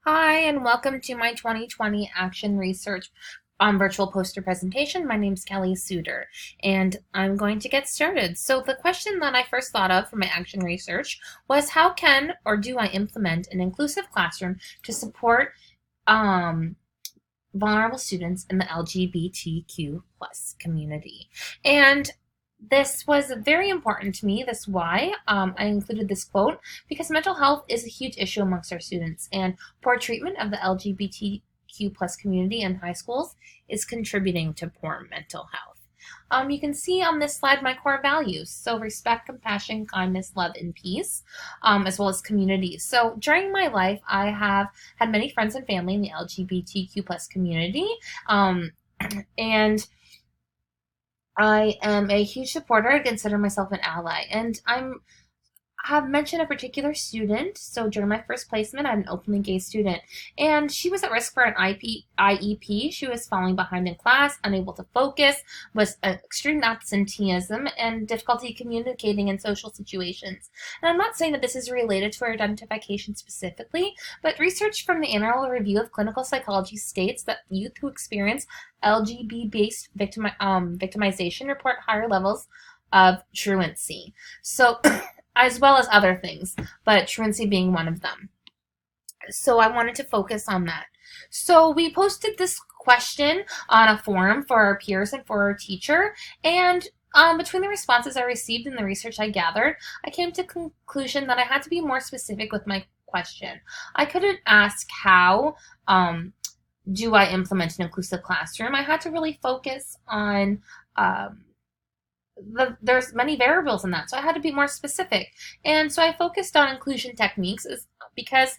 Hi, and welcome to my 2020 Action Research virtual poster presentation. My name is Kelly Suter, and I'm going to get started. So the question that I first thought of for my action research was how can or do I implement an inclusive classroom to support um, vulnerable students in the LGBTQ plus community? And this was very important to me. That's why I included this quote, because mental health is a huge issue amongst our students, and poor treatment of the LGBTQ plus community in high schools is contributing to poor mental health. You can see on this slide my core values. So respect, compassion, kindness, love, and peace, as well as community. So during my life, I have had many friends and family in the LGBTQ plus community. And I am a huge supporter. I consider myself an ally, and have mentioned a particular student. So during my first placement, I had an openly gay student, and she was at risk for an IEP. She was falling behind in class, unable to focus, was extreme absenteeism, and difficulty communicating in social situations. And I'm not saying that this is related to her identification specifically, but research from the Annual Review of Clinical Psychology states that youth who experience LGBT-based victimization report higher levels of truancy. So as well as other things, but truancy being one of them. So I wanted to focus on that. So we posted this question on a forum for our peers and for our teacher, and between the responses I received and the research I gathered, I came to the conclusion that I had to be more specific with my question. I couldn't ask how do I implement an inclusive classroom. I had to really focus on there's many variables in that, so I had to be more specific. And so I focused on inclusion techniques because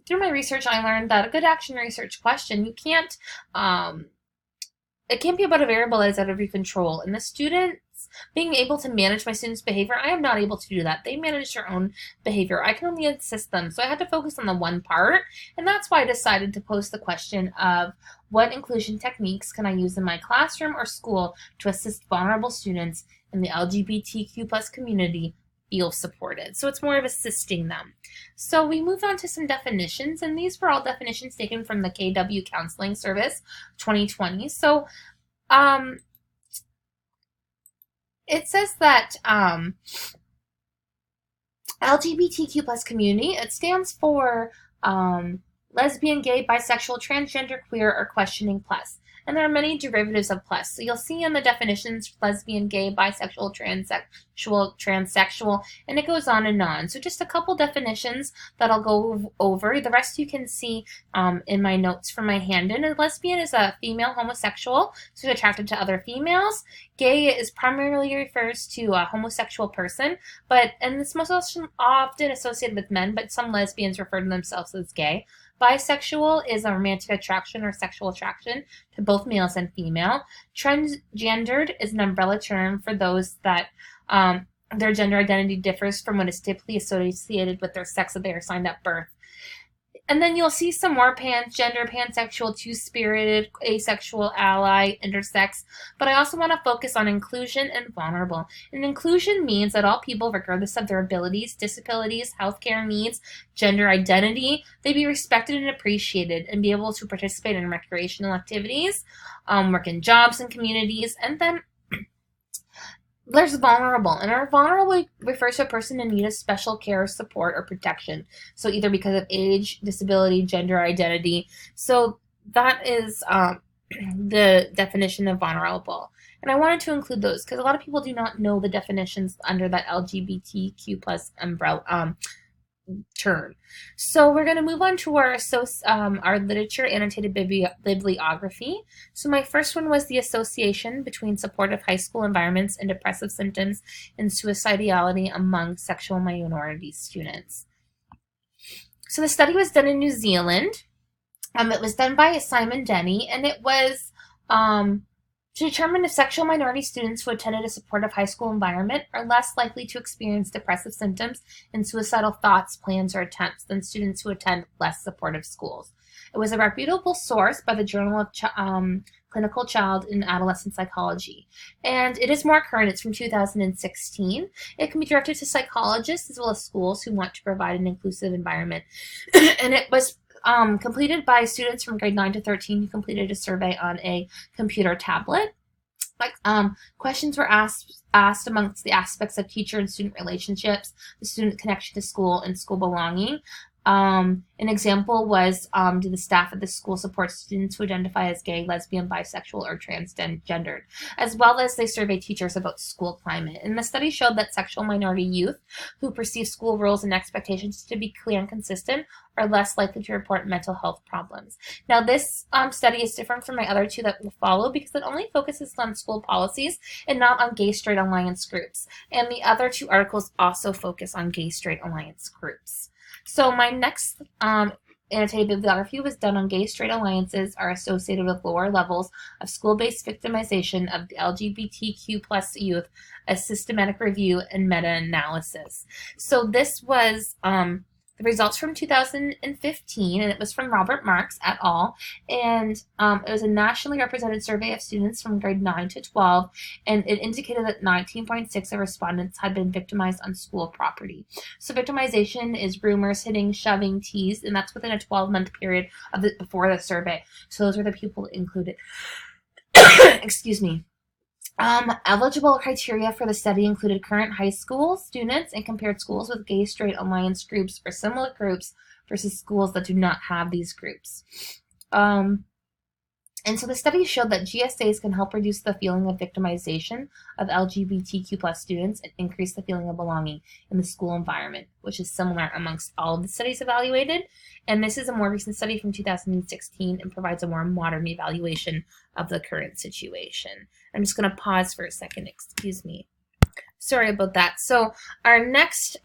through my research I learned that a good action research question, you can't it can't be about a variable that is out of your control. And the students being able to manage my students' behavior, I am not able to do that. They manage their own behavior. I can only assist them. So I had to focus on the one part. And that's why I decided to post the question of what inclusion techniques can I use in my classroom or school to assist vulnerable students in the LGBTQ plus community feel supported. So it's more of assisting them. So we moved on to some definitions, and these were all definitions taken from the KW Counseling Service 2020. So it says that LGBTQ plus community, it stands for lesbian, gay, bisexual, transgender, queer, or questioning plus. And there are many derivatives of plus. So you'll see in the definitions lesbian, gay, bisexual, transsexual, and it goes on and on. So just a couple definitions that I'll go over. The rest you can see in my notes from my handout. A lesbian is a female homosexual, so attracted to other females. Gay is primarily refers to a homosexual person, and it's most often associated with men, but some lesbians refer to themselves as gay. Bisexual is a romantic attraction or sexual attraction to both males and female. Transgendered is an umbrella term for those that their gender identity differs from what is typically associated with their sex that they are assigned at birth. And then you'll see some more pansgender, pansexual, two-spirited, asexual, ally, intersex. But I also want to focus on inclusion and vulnerable. And inclusion means that all people, regardless of their abilities, disabilities, healthcare needs, gender identity, they be respected and appreciated and be able to participate in recreational activities, work in jobs and communities, and then there's vulnerable, and our vulnerable refers to a person in need of special care, support, or protection. So either because of age, disability, gender identity. So that is the definition of vulnerable. And I wanted to include those because a lot of people do not know the definitions under that LGBTQ plus umbrella term. So we're going to move on to our literature annotated bibliography. So my first one was the association between supportive high school environments and depressive symptoms and suicidality among sexual minority students. So the study was done in New Zealand. It was done by Simon Denny, and it was to determine if sexual minority students who attended a supportive high school environment are less likely to experience depressive symptoms and suicidal thoughts, plans, or attempts than students who attend less supportive schools. It was a reputable source by the Journal of Clinical Child and Adolescent Psychology. And it is more current. It's from 2016. It can be directed to psychologists as well as schools who want to provide an inclusive environment. And it was completed by students from grade 9 to 13 who completed a survey on a computer tablet. Questions were asked amongst the aspects of teacher and student relationships, the student connection to school, and school belonging. An example was, do the staff at the school support students who identify as gay, lesbian, bisexual, or transgendered, as well as they surveyed teachers about school climate. And the study showed that sexual minority youth who perceive school rules and expectations to be clear and consistent are less likely to report mental health problems. Now, this study is different from my other two that will follow because it only focuses on school policies and not on gay-straight alliance groups. And the other two articles also focus on gay-straight alliance groups. So my next annotated bibliography was done on gay-straight alliances are associated with lower levels of school-based victimization of the LGBTQ plus youth, a systematic review and meta-analysis. So this was the results from 2015, and it was from Robert Marks et al. And it was a nationally represented survey of students from grade 9 to 12, and it indicated that 19.6% of respondents had been victimized on school property. So victimization is rumors, hitting, shoving, teased, and that's within a 12-month period before the survey. So those are the people included. Excuse me. Eligible criteria for the study included current high school students and compared schools with gay-straight alliance groups or similar groups versus schools that do not have these groups. And so the study showed that GSAs can help reduce the feeling of victimization of LGBTQ plus students and increase the feeling of belonging in the school environment, which is similar amongst all of the studies evaluated. And this is a more recent study from 2016 and provides a more modern evaluation of the current situation. I'm just going to pause for a second, excuse me. Sorry about that. So our next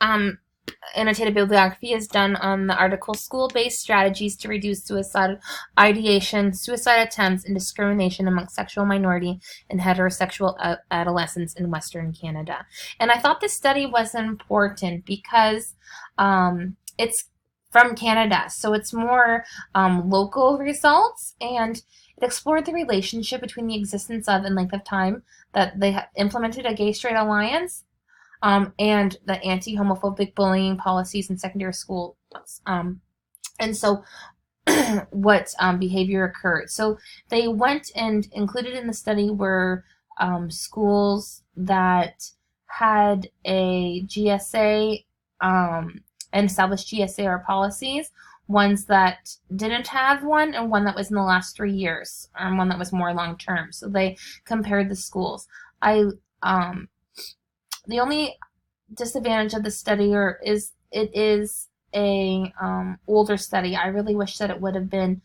annotated bibliography is done on the article School-Based Strategies to Reduce Suicide Ideation, Suicide Attempts, and Discrimination Amongst Sexual Minority and Heterosexual Adolescents in Western Canada. And I thought this study was important because it's from Canada, so it's more local results, and it explored the relationship between the existence of and length of time that they implemented a gay-straight alliance and the anti-homophobic bullying policies in secondary schools. And so what behavior occurred. So they went and included in the study were schools that had a GSA and established GSA or policies, ones that didn't have one, and one that was in the last 3 years, and one that was more long-term. So they compared the schools. The only disadvantage of the study is it is a older study. I really wish that it would have been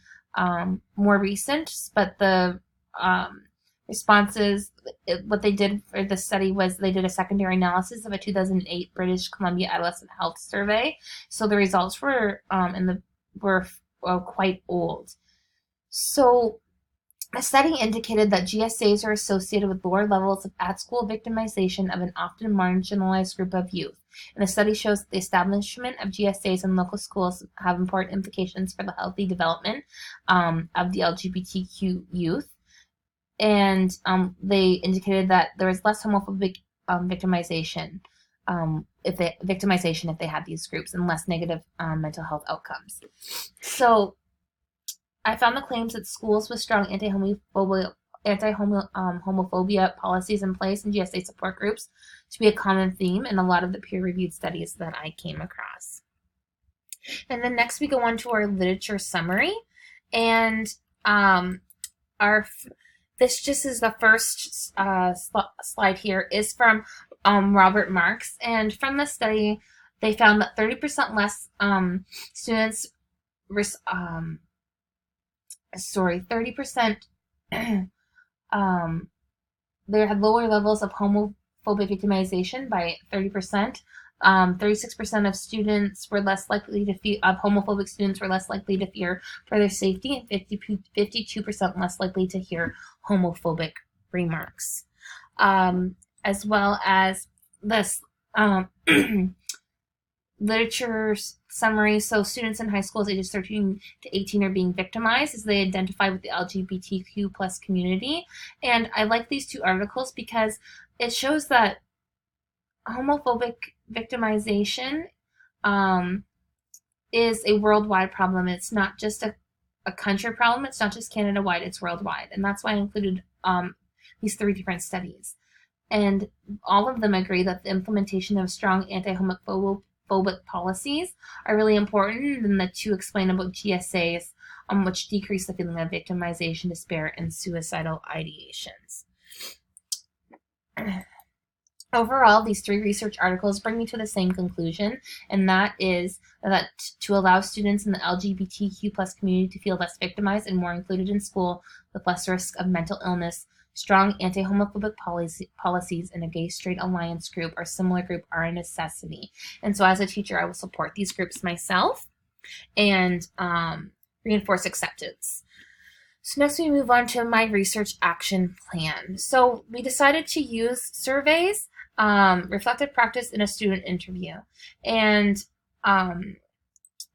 more recent, but the responses, what they did for the study was they did a secondary analysis of a 2008 British Columbia Adolescent Health Survey. So the results were quite old. So the study indicated that GSAs are associated with lower levels of at-school victimization of an often marginalized group of youth. And the study shows that the establishment of GSAs in local schools have important implications for the healthy development of the LGBTQ youth. And they indicated that there was less homophobic victimization if they had these groups, and less negative mental health outcomes. So I found the claims that schools with strong anti-homophobia policies in place and GSA support groups to be a common theme in a lot of the peer-reviewed studies that I came across. And then next we go on to our literature summary, and this just is the first slide here is from Robert Marks, and from the study they found that 30% less students 30% they had lower levels of homophobic victimization by 30%. 36% of students were less likely to homophobic students were less likely to fear for their safety, and 52% less likely to hear homophobic remarks. As well as this literature summary. So students in high schools ages 13 to 18 are being victimized as they identify with the LGBTQ plus community. And I like these two articles because it shows that homophobic victimization is a worldwide problem. It's not just a country problem. It's not just Canada-wide. It's worldwide. And that's why I included these 3 different studies. And all of them agree that the implementation of strong anti-homophobic policies are really important, and the 2 explain about GSAs, which decrease the feeling of victimization, despair, and suicidal ideations. Overall, these 3 research articles bring me to the same conclusion, and that is that to allow students in the LGBTQ+ community to feel less victimized and more included in school with less risk of mental illness, strong anti-homophobic policies in a gay-straight alliance group or similar group are a necessity. And so as a teacher, I will support these groups myself and reinforce acceptance. So next we move on to my research action plan. So we decided to use surveys, reflective practice, in a student interview. And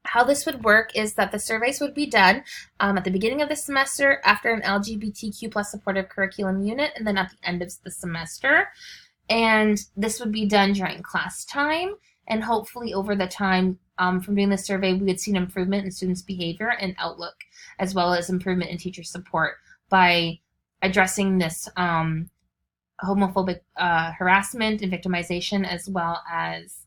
how this would work is that the surveys would be done at the beginning of the semester, after an LGBTQ+ supportive curriculum unit, and then at the end of the semester. And this would be done during class time, and hopefully over the time from doing the survey, we would see an improvement in students' behavior and outlook, as well as improvement in teacher support by addressing this homophobic harassment and victimization, as well as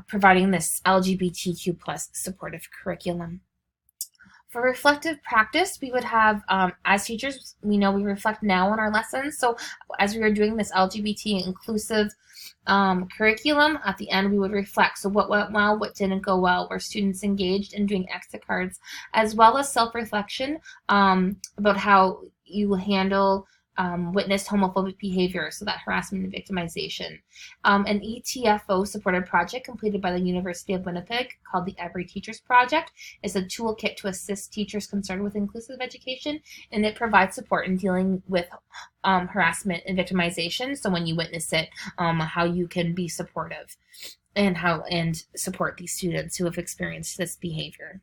providing this LGBTQ+ supportive curriculum. For reflective practice, we would have, as teachers, we know we reflect now on our lessons. So as we were doing this LGBT inclusive curriculum, at the end we would reflect. So what went well, what didn't go well, were students engaged in doing exit cards, as well as self-reflection about how you handle witnessed homophobic behavior, so that harassment and victimization. An ETFO supported project completed by the University of Winnipeg called the Every Teachers Project is a toolkit to assist teachers concerned with inclusive education, and it provides support in dealing with harassment and victimization. So when you witness it, how you can be supportive and support these students who have experienced this behavior.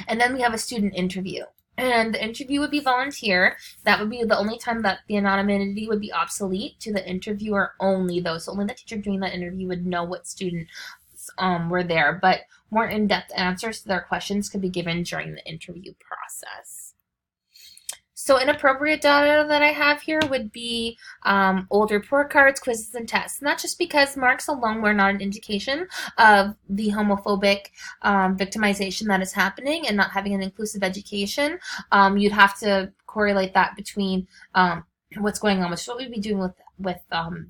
And then we have a student interview. And the interview would be volunteer. That would be the only time that the anonymity would be obsolete to the interviewer only, though. So only the teacher doing that interview would know what students were there. But more in-depth answers to their questions could be given during the interview process. So inappropriate data that I have here would be old report cards, quizzes, and tests. Not just because marks alone were not an indication of the homophobic victimization that is happening and not having an inclusive education. You'd have to correlate that between what's going on, which is what we'd be doing with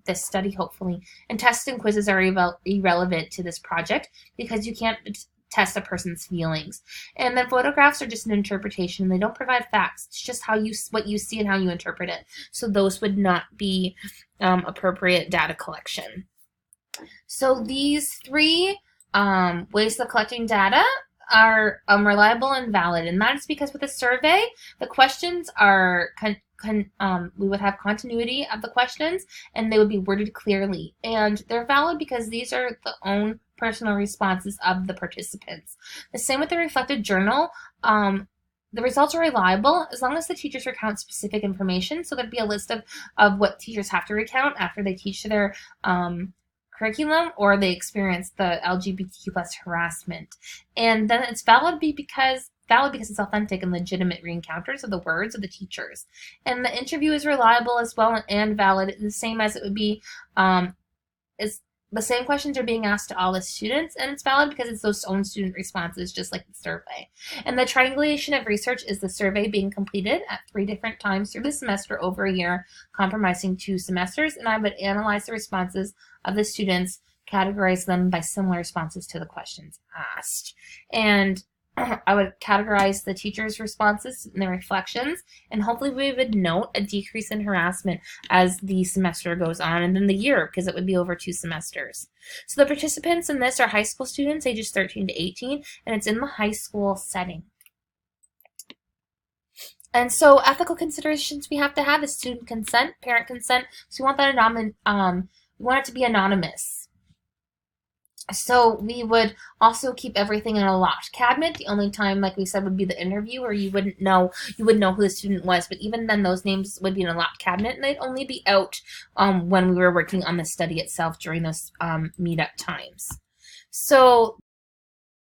this study, hopefully. And tests and quizzes are irrelevant to this project because you can't test a person's feelings. And then photographs are just an interpretation. They don't provide facts. It's just what you see and how you interpret it. So those would not be appropriate data collection. So these 3 ways of collecting data are reliable and valid. And that is because with a survey, the questions are we would have continuity of the questions, and they would be worded clearly. And they're valid because these are the own personal responses of the participants. The same with the reflected journal. The results are reliable as long as the teachers recount specific information. So there'd be a list of what teachers have to recount after they teach their curriculum or they experience the LGBTQ+ harassment. And then it's valid because it's authentic and legitimate re-encounters of the words of the teachers. And the interview is reliable as well and valid, the same as it would be the same questions are being asked to all the students, and it's valid because it's those own student responses, just like the survey. And the triangulation of research is the survey being completed at 3 different times through the semester over a year, comprising 2 semesters, and I would analyze the responses of the students, categorize them by similar responses to the questions asked. And I would categorize the teachers' responses and their reflections, and hopefully we would note a decrease in harassment as the semester goes on, and then the year, because it would be over 2 semesters. So the participants in this are high school students ages 13 to 18, and it's in the high school setting. And so ethical considerations we have to have is student consent, parent consent. So we want that we want it to be anonymous. So we would also keep everything in a locked cabinet. The only time, like we said, would be the interview, where you would know who the student was, but even then, those names would be in a locked cabinet, and they'd only be out when we were working on the study itself during those meetup times. So